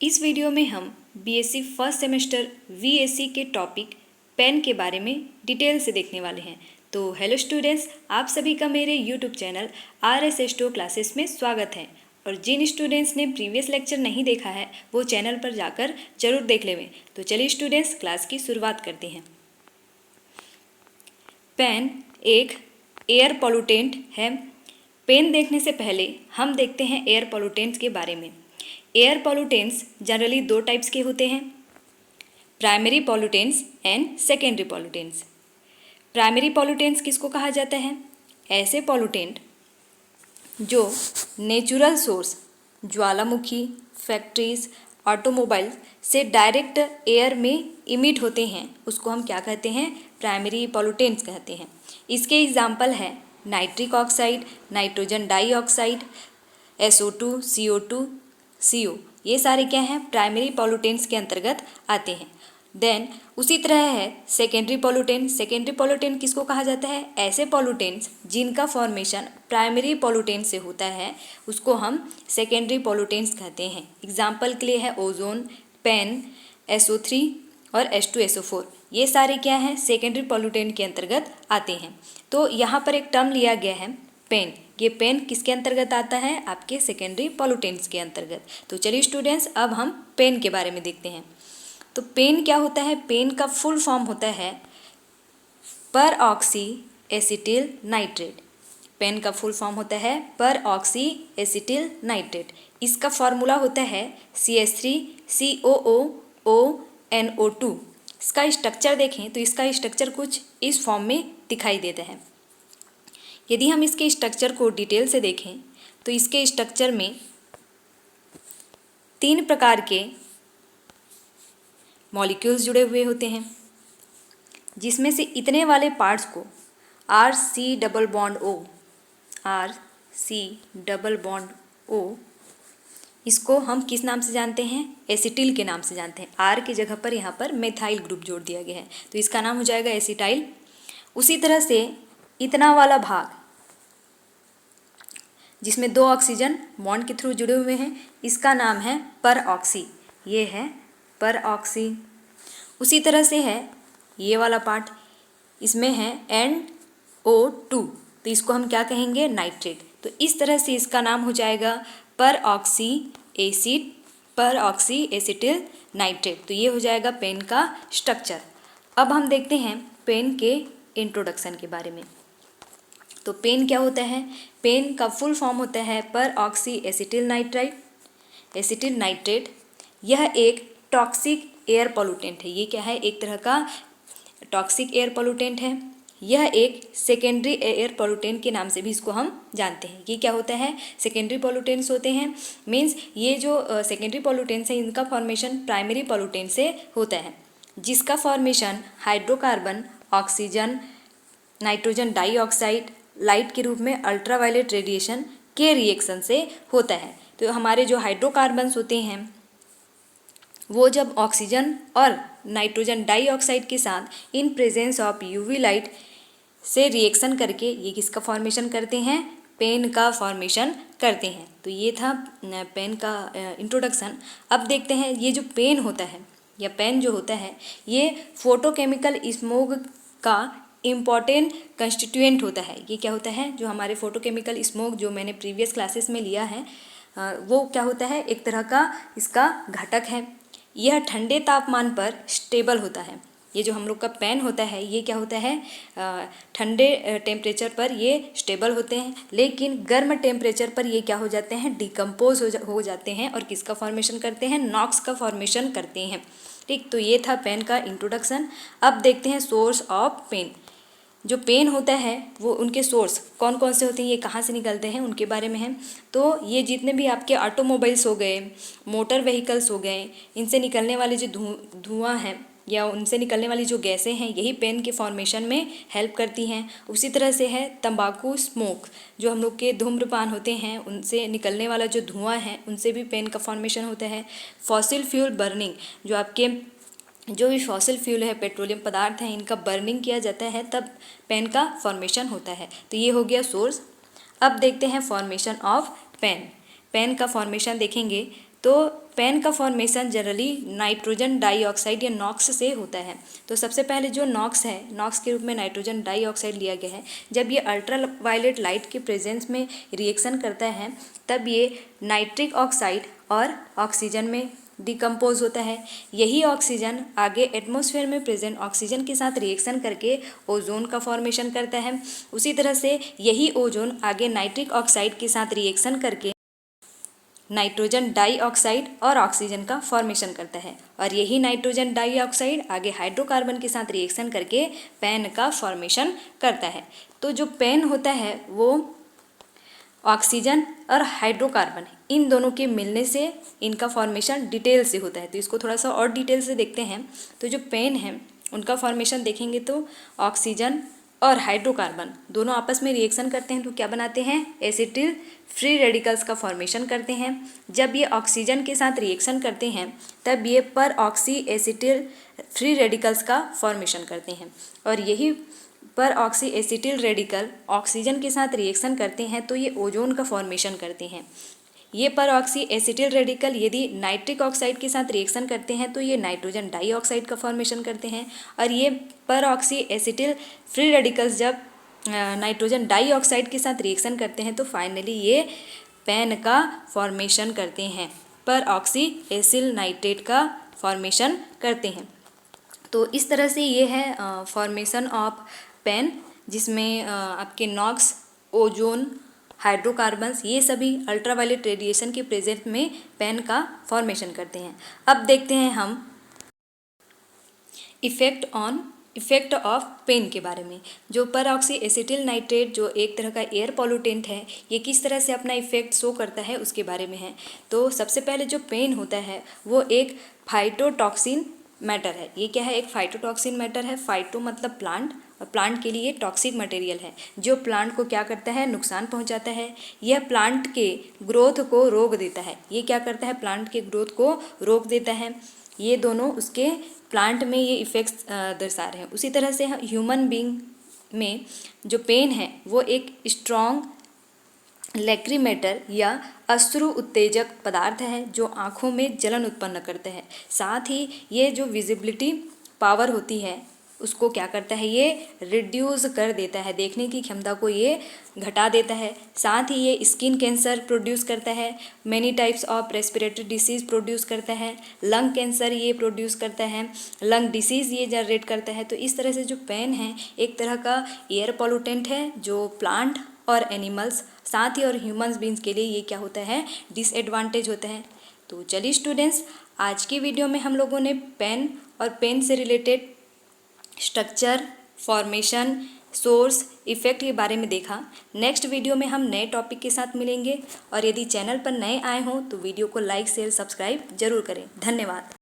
इस वीडियो में हम बीएससी फर्स्ट सेमेस्टर वीएससी के टॉपिक पेन के बारे में डिटेल से देखने वाले हैं। तो हेलो स्टूडेंट्स, आप सभी का मेरे यूट्यूब चैनल RSS2 क्लासेस में स्वागत है। और जिन स्टूडेंट्स ने प्रीवियस लेक्चर नहीं देखा है वो चैनल पर जाकर जरूर देख लेवें। तो चलिए स्टूडेंट्स, क्लास की शुरुआत करते हैं। पेन एक एयर पॉल्यूटेंट है। पेन देखने से पहले हम देखते हैं एयर पॉल्यूटेंट्स के बारे में। एयर पॉल्यूटेंट्स जनरली दो टाइप्स के होते हैं, primary pollutants and secondary pollutants. Primary pollutants किसको कहा जाता है? ऐसे पॉल्यूटेंट जो नेचुरल सोर्स ज्वालामुखी, फैक्ट्रीज, ऑटोमोबाइल से डायरेक्ट एयर में इमिट होते हैं, उसको हम क्या कहते हैं? प्राइमरी पॉल्यूटेंट्स कहते हैं। इसके एग्जाम्पल हैं nitric oxide, nitrogen dioxide, SO2, CO2, CO। ये सारे क्या हैं? प्राइमरी पॉल्यूटेंट्स के अंतर्गत आते हैं। देन उसी तरह है सेकेंडरी पॉल्यूटेंट। सेकेंडरी पॉल्यूटेंट किसको कहा जाता है? ऐसे पॉल्यूटेंट्स जिनका फॉर्मेशन प्राइमरी पॉल्यूटेंट से होता है, उसको हम सेकेंडरी पॉल्यूटेंट्स कहते हैं। एग्जाम्पल के लिए है ओजोन, पेन, SO3 और H2SO4। ये सारे क्या हैं? सेकेंडरी पॉल्यूटेंट के अंतर्गत आते हैं। तो यहाँ पर एक टर्म लिया गया है पेन। ये पेन किसके अंतर्गत आता है? आपके सेकेंडरी पॉल्यूटेंट्स के अंतर्गत। तो चलिए स्टूडेंट्स, अब हम पेन के बारे में देखते हैं। तो पेन क्या होता है? पेन का फुल फॉर्म होता है पर ऑक्सी एसिटिल नाइट्रेट। पेन का फुल फॉर्म होता है पर ऑक्सी एसिटिल नाइट्रेट। इसका फॉर्मूला होता है CH3COONO2। इसका स्ट्रक्चर देखें तो इसका स्ट्रक्चर कुछ इस फॉर्म में दिखाई देता है। यदि हम इसके स्ट्रक्चर को डिटेल से देखें तो इसके स्ट्रक्चर में 3 प्रकार के मॉलिक्यूल्स जुड़े हुए होते हैं, जिसमें से इतने वाले पार्ट्स को RC डबल बॉन्ड O इसको हम किस नाम से जानते हैं? एसिटिल के नाम से जानते हैं। R की जगह पर यहाँ पर मेथाइल ग्रुप जोड़ दिया गया है, तो इसका नाम हो जाएगा एसिटाइल। उसी तरह से इतना वाला भाग जिसमें 2 ऑक्सीजन बॉन्ड के थ्रू जुड़े हुए हैं, इसका नाम है पर ऑक्सी। ये है पर ऑक्सी। उसी तरह से है ये वाला पार्ट, इसमें है NO2, तो इसको हम क्या कहेंगे? नाइट्रेट। तो इस तरह से इसका नाम हो जाएगा पर ऑक्सी एसिड, पर ऑक्सी एसिटिल नाइट्रेट। तो ये हो जाएगा पेन का स्ट्रक्चर। अब हम देखते हैं पेन के इंट्रोडक्शन के बारे में। तो पेन क्या होता है? पेन का फुल फॉर्म होता है पर ऑक्सी एसिटिल नाइट्रेट। यह एक टॉक्सिक एयर पॉल्यूटेंट है। ये क्या है? एक तरह का टॉक्सिक एयर पॉल्यूटेंट है। यह एक सेकेंडरी एयर पॉल्यूटेंट के नाम से भी इसको हम जानते हैं। ये क्या होता है? सेकेंडरी पॉल्यूटेंट्स होते हैं। मीन्स ये जो सेकेंडरी पॉल्यूटेंट्स हैं, इनका फॉर्मेशन प्राइमरी पॉल्यूटेंट से होता है, जिसका formation hydrocarbon, oxygen, nitrogen dioxide, light के रूप में अल्ट्रावायलेट रेडिएशन के रिएक्शन से होता है। तो हमारे जो हाइड्रोकार्बन्स होते हैं वो जब ऑक्सीजन और नाइट्रोजन डाइऑक्साइड के साथ in presence of UV light से रिएक्शन करके ये किसका फॉर्मेशन करते हैं? पेन का फॉर्मेशन करते हैं। तो ये था पेन का इंट्रोडक्शन। अब देखते हैं ये जो पेन होता है या पेन जो होता है, ये फोटोकेमिकल स्मोग का इम्पॉर्टेंट कंस्टिट्यूएंट होता है। ये क्या होता है? जो हमारे फोटोकेमिकल स्मोक जो मैंने प्रीवियस क्लासेस में लिया है, वो क्या होता है? एक तरह का इसका घटक है। यह ठंडे तापमान पर स्टेबल होता है। ये जो हम लोग का पेन होता है, ये क्या होता है? ठंडे टेम्परेचर पर ये स्टेबल होते हैं, लेकिन गर्म टेम्परेचर पर ये क्या हो जाते हैं? डिकम्पोज हो जाते हैं और किसका फॉर्मेशन करते हैं? नॉक्स का फॉर्मेशन करते हैं। ठीक, तो ये था पेन का इंट्रोडक्शन। अब देखते हैं सोर्स ऑफ पेन। जो पेन होता है वो उनके सोर्स कौन कौन से होते हैं, ये कहाँ से निकलते हैं, उनके बारे में है। तो ये जितने भी आपके ऑटोमोबाइल्स हो गए, मोटर व्हीकल्स हो गए, इनसे निकलने वाले जो धुआं है या उनसे निकलने वाली जो गैसें हैं, यही पेन के फॉर्मेशन में हेल्प करती हैं। उसी तरह से है तंबाकू स्मोक, जो हम लोग के धूम्रपान होते हैं उनसे निकलने वाला जो धुआं है, उनसे भी पेन का फॉर्मेशन होता है। फॉसिल फ्यूल बर्निंग, जो आपके जो भी फॉसिल फ्यूल है, पेट्रोलियम पदार्थ हैं, इनका बर्निंग किया जाता है तब पेन का फॉर्मेशन होता है। तो ये हो गया सोर्स। अब देखते हैं फॉर्मेशन ऑफ पेन। पेन का फॉर्मेशन देखेंगे तो पेन का फॉर्मेशन जनरली नाइट्रोजन डाइऑक्साइड या नॉक्स से होता है। तो सबसे पहले जो नॉक्स है, नॉक्स के रूप में नाइट्रोजन डाइऑक्साइड लिया गया है। जब ये अल्ट्रा वायलेट लाइट के प्रेजेंस में रिएक्शन करता है तब ये नाइट्रिक ऑक्साइड और ऑक्सीजन में डिकम्पोज होता है। यही ऑक्सीजन आगे एटमॉस्फेयर में प्रेजेंट ऑक्सीजन के साथ रिएक्शन करके ओजोन का फॉर्मेशन करता है। उसी तरह से यही ओजोन आगे नाइट्रिक ऑक्साइड के साथ रिएक्शन करके नाइट्रोजन डाइऑक्साइड और ऑक्सीजन का फॉर्मेशन करता है, और यही नाइट्रोजन डाइऑक्साइड आगे हाइड्रोकार्बन के साथ रिएक्शन करके पेन का फॉर्मेशन करता है। तो जो पेन होता है वो ऑक्सीजन और हाइड्रोकार्बन इन दोनों के मिलने से इनका फॉर्मेशन डिटेल से होता है। तो इसको थोड़ा सा और डिटेल से देखते हैं। तो जो पेन है उनका फॉर्मेशन देखेंगे तो ऑक्सीजन और हाइड्रोकार्बन दोनों आपस में रिएक्शन करते हैं तो क्या बनाते हैं, एसिटिल फ्री रेडिकल्स का फॉर्मेशन करते हैं। जब ये ऑक्सीजन के साथ रिएक्शन करते हैं तब ये पर ऑक्सी एसिटिल फ्री रेडिकल्स का फॉर्मेशन करते हैं, और यही पर ऑक्सी एसिटिल रेडिकल ऑक्सीजन के साथ रिएक्शन करते हैं तो ये ओजोन का फॉर्मेशन करते हैं। ये पर ऑक्सी एसिटिल रेडिकल यदि नाइट्रिक ऑक्साइड के साथ रिएक्शन करते हैं तो ये नाइट्रोजन डाइऑक्साइड का फॉर्मेशन करते हैं, और ये पर ऑक्सी एसिटिल फ्री रेडिकल्स जब नाइट्रोजन डाइऑक्साइड के साथ रिएक्शन करते हैं तो फाइनली ये पेन का फॉर्मेशन करते हैं, पर ऑक्सी एसिल नाइट्रेट का फॉर्मेशन करते हैं। तो इस तरह से ये है फॉर्मेशन ऑफ पेन, जिसमें आपके नॉक्स, ओजोन, हाइड्रोकार्बन्स ये सभी अल्ट्रावायलेट रेडिएशन के प्रेजेंट में पेन का फॉर्मेशन करते हैं। अब देखते हैं हम इफ़ेक्ट ऑफ पेन के बारे में। जो पर ऑक्सी एसिटिल नाइट्रेट जो एक तरह का एयर पॉल्यूटेंट है, ये किस तरह से अपना इफ़ेक्ट शो करता है उसके बारे में है। तो सबसे पहले जो पेन होता है वो एक फाइटोटॉक्सिन मैटर है। ये क्या है, एक फाइटोटॉक्सिन मैटर है। फाइटो मतलब प्लांट, और प्लांट के लिए टॉक्सिक मटेरियल है जो प्लांट को क्या करता है, नुकसान पहुंचाता है। यह प्लांट के ग्रोथ को रोक देता है। ये क्या करता है, प्लांट के ग्रोथ को रोक देता है। ये दोनों उसके प्लांट में ये इफ़ेक्ट्स दर्शा रहे हैं। उसी तरह से ह्यूमन बीइंग में जो पेन है वो एक स्ट्रॉन्ग लैक्रीमेटर या अश्रु उत्तेजक पदार्थ है जो आँखों में जलन उत्पन्न करते हैं। साथ ही ये जो विजिबिलिटी पावर होती है उसको क्या करता है, ये रिड्यूस कर देता है, देखने की क्षमता को ये घटा देता है। साथ ही ये स्किन कैंसर प्रोड्यूस करता है, many types of respiratory disease produce करता है, लंग कैंसर ये प्रोड्यूस करता है, लंग डिसीज़ ये जनरेट करता है। तो इस तरह से जो पेन है एक तरह का एयर पॉल्यूटेंट है जो प्लांट और एनिमल्स साथ ही और ह्यूमंस बींग्स के लिए ये क्या होता है, डिसएडवांटेज होता है। तो चलिए स्टूडेंट्स, आज की वीडियो में हम लोगों ने पेन और पेन से related structure, formation, source, effect के बारे में देखा। नेक्स्ट वीडियो में हम नए टॉपिक के साथ मिलेंगे, और यदि चैनल पर नए आए हों तो वीडियो को लाइक, शेयर, सब्सक्राइब जरूर करें। धन्यवाद।